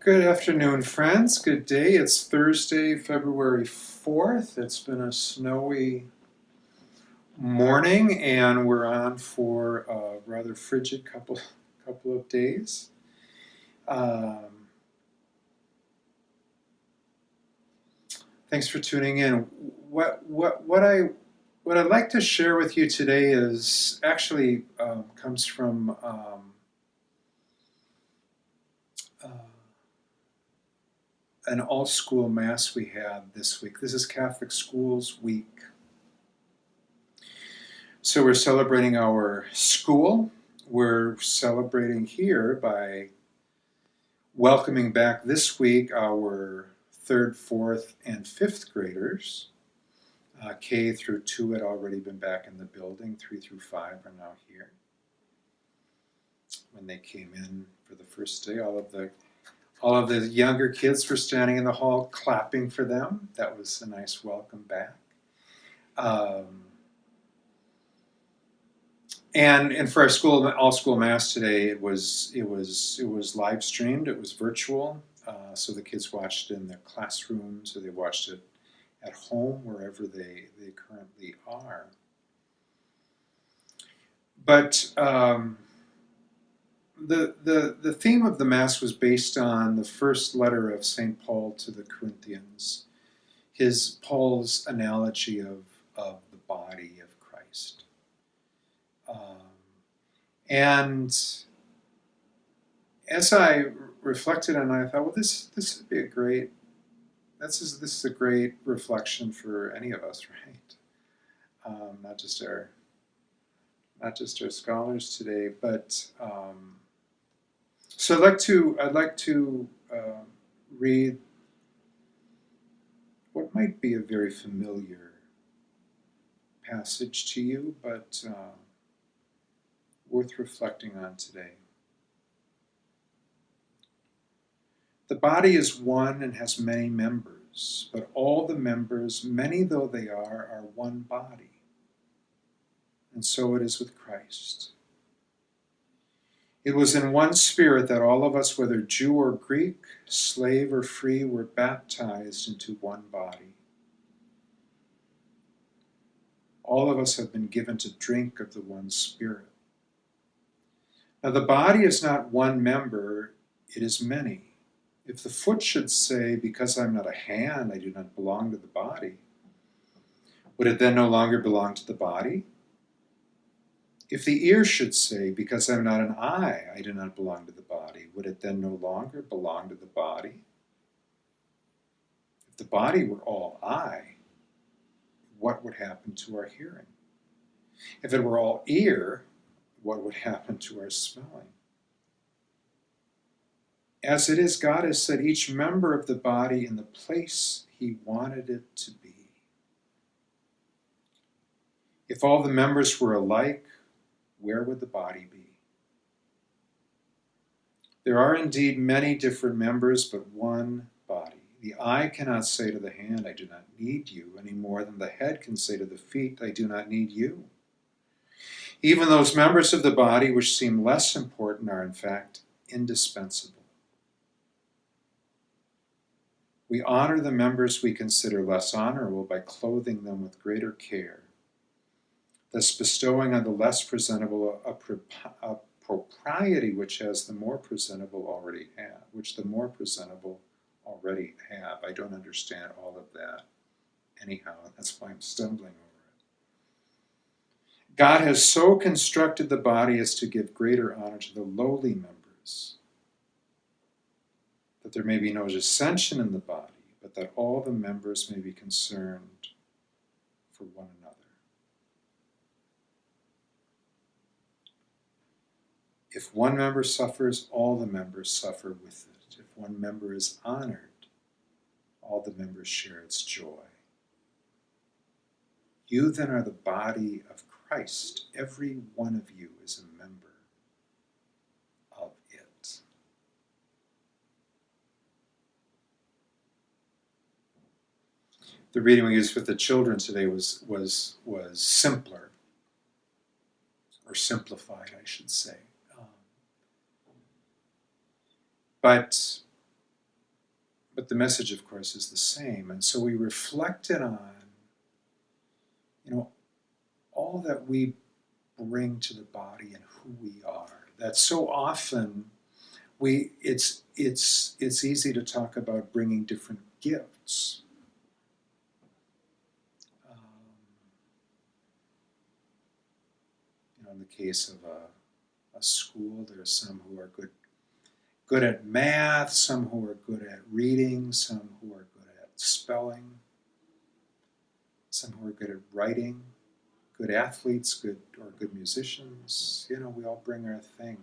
Good afternoon, friends. Good day. It's Thursday, February 4th. It's been a snowy morning, and we're on for a rather frigid couple of days. Thanks for tuning in. What I'd like to share with you today is actually comes from an all-school mass we had this week. This is Catholic Schools Week. So we're celebrating our school. We're celebrating here by welcoming back this week our 3rd, 4th, and 5th graders. K through 2 had already been back in the building. 3 through 5 are now here. When they came in for the first day, all of the younger kids were standing in the hall clapping for them. That was a nice welcome back. And for our all school mass today, it was live streamed. It was virtual, so the kids watched it in their classrooms, or they watched it at home, wherever they currently are. But the theme of the mass was based on the first letter of St. Paul to the Corinthians, Paul's analogy of the body of Christ. And as I reflected on it, I thought, well, this would be this is a great reflection for any of us, right? Not just our scholars today, but so I'd like to read what might be a very familiar passage to you, but worth reflecting on today. The body is one and has many members, but all the members, many though they are one body. And so it is with Christ. It was in one Spirit that all of us, whether Jew or Greek, slave or free, were baptized into one body. All of us have been given to drink of the one Spirit. Now the body is not one member, it is many. If the foot should say, because I'm not a hand, I do not belong to the body, would it then no longer belong to the body? If the ear should say, because I'm not an eye, I do not belong to the body, would it then no longer belong to the body? If the body were all eye, what would happen to our hearing? If it were all ear, what would happen to our smelling? As it is, God has set each member of the body in the place He wanted it to be. If all the members were alike, where would the body be? There are indeed many different members, but one body. The eye cannot say to the hand, I do not need you, any more than the head can say to the feet, I do not need you. Even those members of the body which seem less important are in fact indispensable. We honor the members we consider less honorable by clothing them with greater care, thus bestowing on the less presentable a propriety which the more presentable already have. I don't understand all of that anyhow, that's why I'm stumbling over it. God has so constructed the body as to give greater honor to the lowly members, that there may be no dissension in the body, but that all the members may be concerned for one another. If one member suffers, all the members suffer with it. If one member is honored, all the members share its joy. You then are the body of Christ. Every one of you is a member of it. The reading we used with the children today was simpler, or simplified, I should say. But But the message, of course, is the same. And so we reflected on, all that we bring to the body and who we are. That so often it's easy to talk about bringing different gifts. In the case of a school, there are some who are good at math, some who are good at reading, some who are good at spelling, some who are good at writing, good athletes, good musicians. We all bring our thing.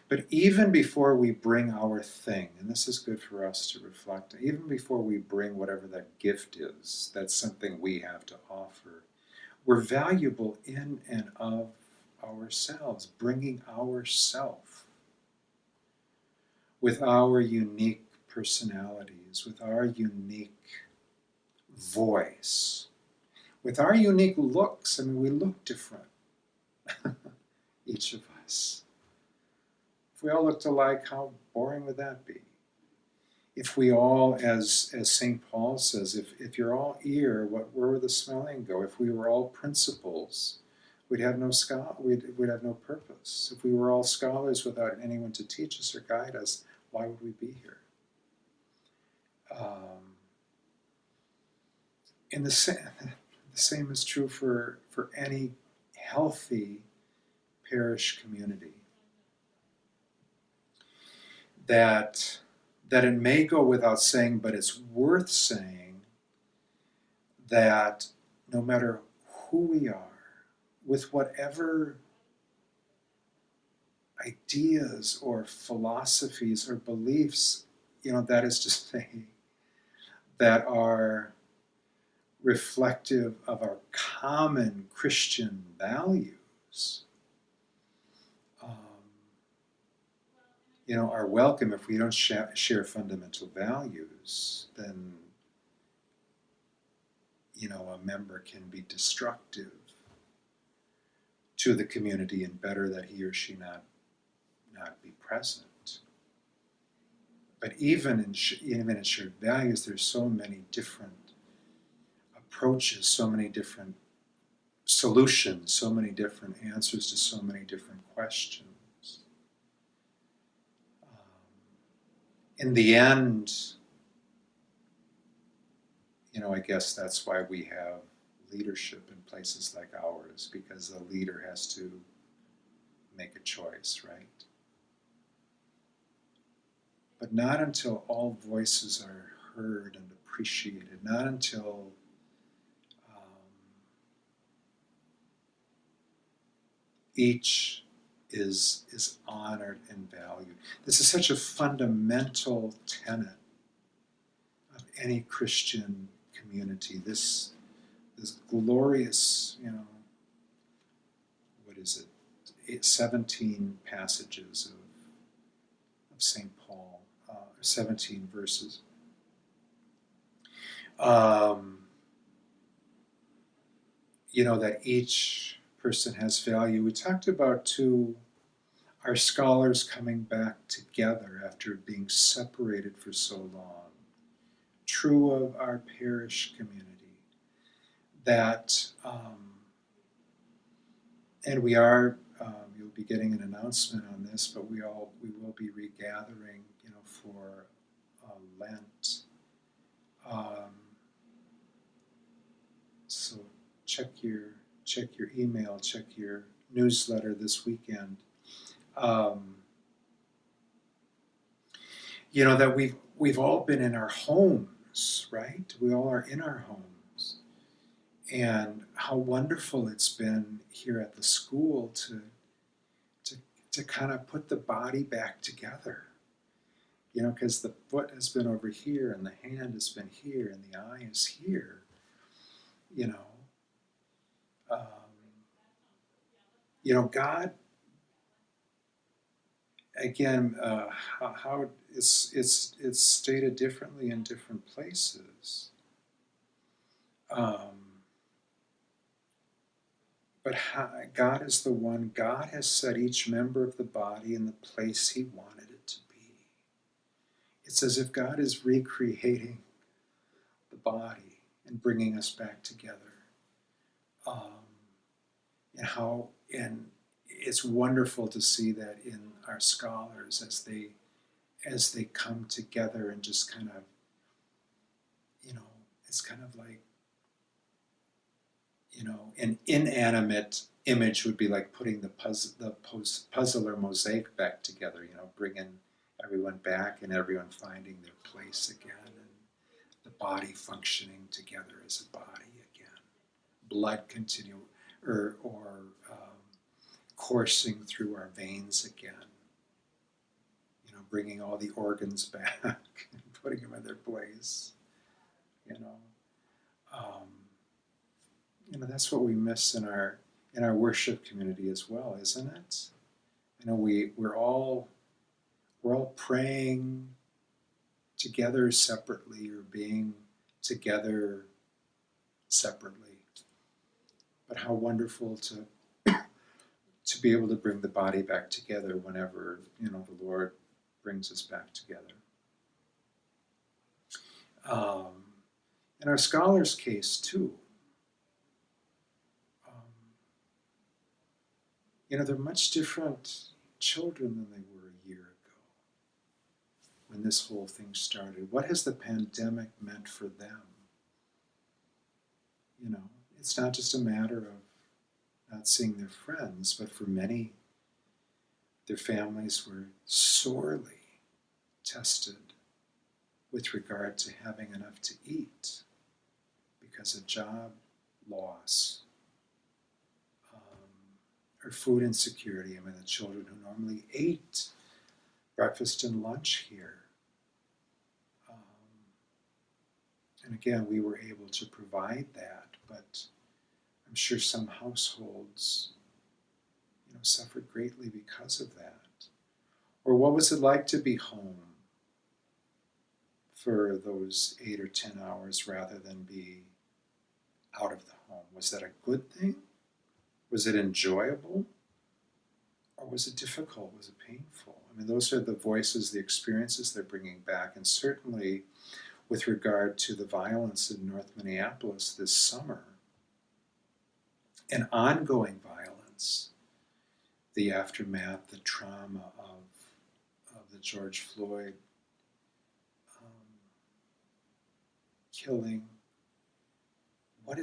But even before we bring our thing, and this is good for us to reflect, even before we bring whatever that gift is, that's something we have to offer, we're valuable in and of ourselves, bringing ourself with our unique personalities, with our unique voice, with our unique looks. I mean, we look different, each of us. If we all looked alike, how boring would that be? If we all, as St. Paul says, if you're all ear, where would the smelling go? If we were all principals, we'd have no we'd have no purpose. If we were all scholars without anyone to teach us or guide us, why would we be here? And the same is true for any healthy parish community. That it may go without saying, but it's worth saying that no matter who we are, with whatever ideas or philosophies or beliefs, that is to say, that are reflective of our common Christian values, are welcome. If we don't share fundamental values, then, a member can be destructive to the community, and better that he or she not be present. But even in shared values, there's so many different approaches, so many different solutions, so many different answers to so many different questions. In the end, I guess that's why we have leadership in places like ours, because the leader has to make a choice, right? But not until all voices are heard and appreciated, not until each is honored and valued. This is such a fundamental tenet of any Christian community. This glorious, what is it? 17 passages of St. Paul, 17 verses. That each person has value. We talked about, our scholars coming back together after being separated for so long. True of our parish community. That, and we are, you'll be getting an announcement on this, but we will be regathering, for Lent. So check your email, check your newsletter this weekend. That we've all been in our homes, right? We all are in our homes. And how wonderful it's been here at the school to kind of put the body back together. Because the foot has been over here, and the hand has been here, and the eye is here. God, again, how it's stated differently in different places. But God is the one. God has set each member of the body in the place He wanted it to be. It's as if God is recreating the body and bringing us back together. And it's wonderful to see that in our scholars as they come together and just kind of, it's kind of like, an inanimate image would be like putting the puzzle or mosaic back together, bringing everyone back and everyone finding their place again, and the body functioning together as a body again. Blood continue or coursing through our veins again. Bringing all the organs back and putting them in their place. That's what we miss in our worship community as well, isn't it? We're all praying together separately or being together separately. But how wonderful to be able to bring the body back together whenever the Lord brings us back together. In our scholars' case too, they're much different children than they were a year ago when this whole thing started. What has the pandemic meant for them? It's not just a matter of not seeing their friends, but for many, their families were sorely tested with regard to having enough to eat because of job loss or food insecurity. The children who normally ate breakfast and lunch here. And again, we were able to provide that, but I'm sure some households, suffered greatly because of that. Or what was it like to be home for those 8 or 10 hours rather than be out of the home? Was that a good thing? Was it enjoyable? Or was it difficult? Was it painful? Those are the voices, the experiences they're bringing back. And certainly with regard to the violence in North Minneapolis this summer, and ongoing violence, the aftermath, the trauma of the George Floyd killing. What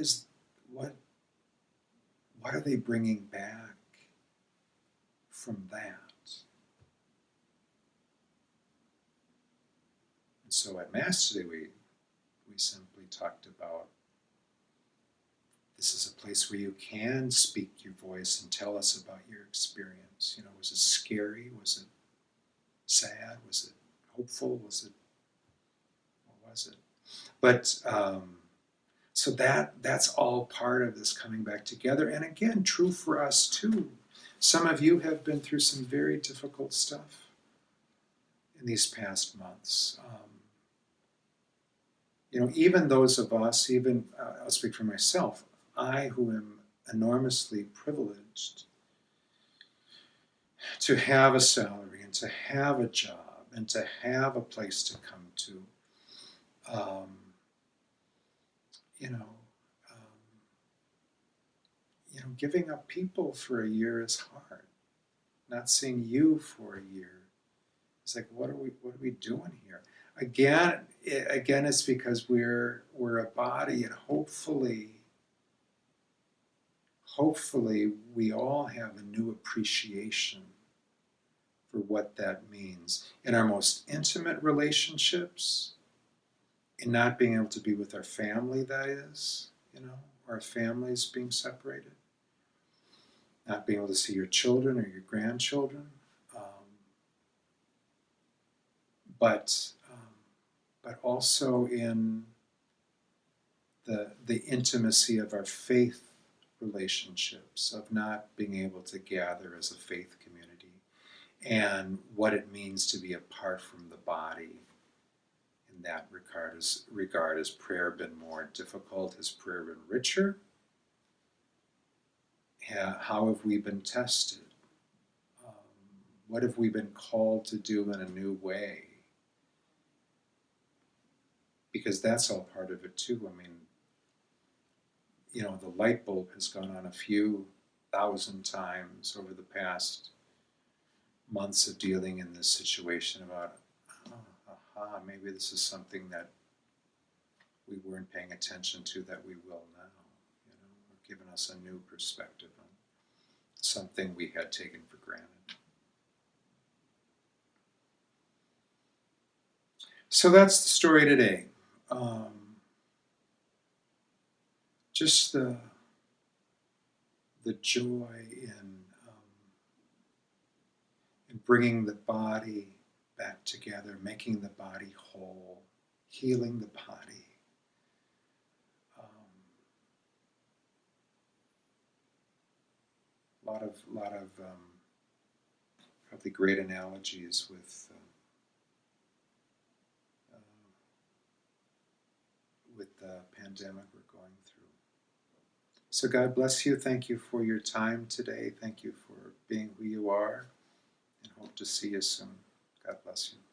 are they bringing back from that? And so at Mass today, we simply talked about this is a place where you can speak your voice and tell us about your experience. Was it scary? Was it sad? Was it hopeful? What was it? But so that's all part of this coming back together. And again, true for us too. Some of you have been through some very difficult stuff in these past months. Even those of us, I'll speak for myself, I who am enormously privileged to have a salary and to have a job and to have a place to come to, giving up people for a year is hard. Not seeing you for a year, it's like, what are we doing here? Again, it's because we're a body, and hopefully we all have a new appreciation for what that means in our most intimate relationships, in not being able to be with our family, that is, our families being separated, not being able to see your children or your grandchildren, but also in the intimacy of our faith relationships, of not being able to gather as a faith community, and what it means to be apart from the body. In that regard, has prayer been more difficult? Has prayer been richer? How have we been tested? What have we been called to do in a new way? because that's all part of it too. I mean, the light bulb has gone on a few thousand times over the past months of dealing in this situation about, maybe this is something that we weren't paying attention to that we will now, or giving us a new perspective on something we had taken for granted. So that's the story today. Just the joy in bringing the body back together, making the body whole, healing the body. A lot of probably great analogies with the pandemic we're going through. So God bless you. Thank you for your time today. Thank you for being who you are, and hope to see you soon. God bless you.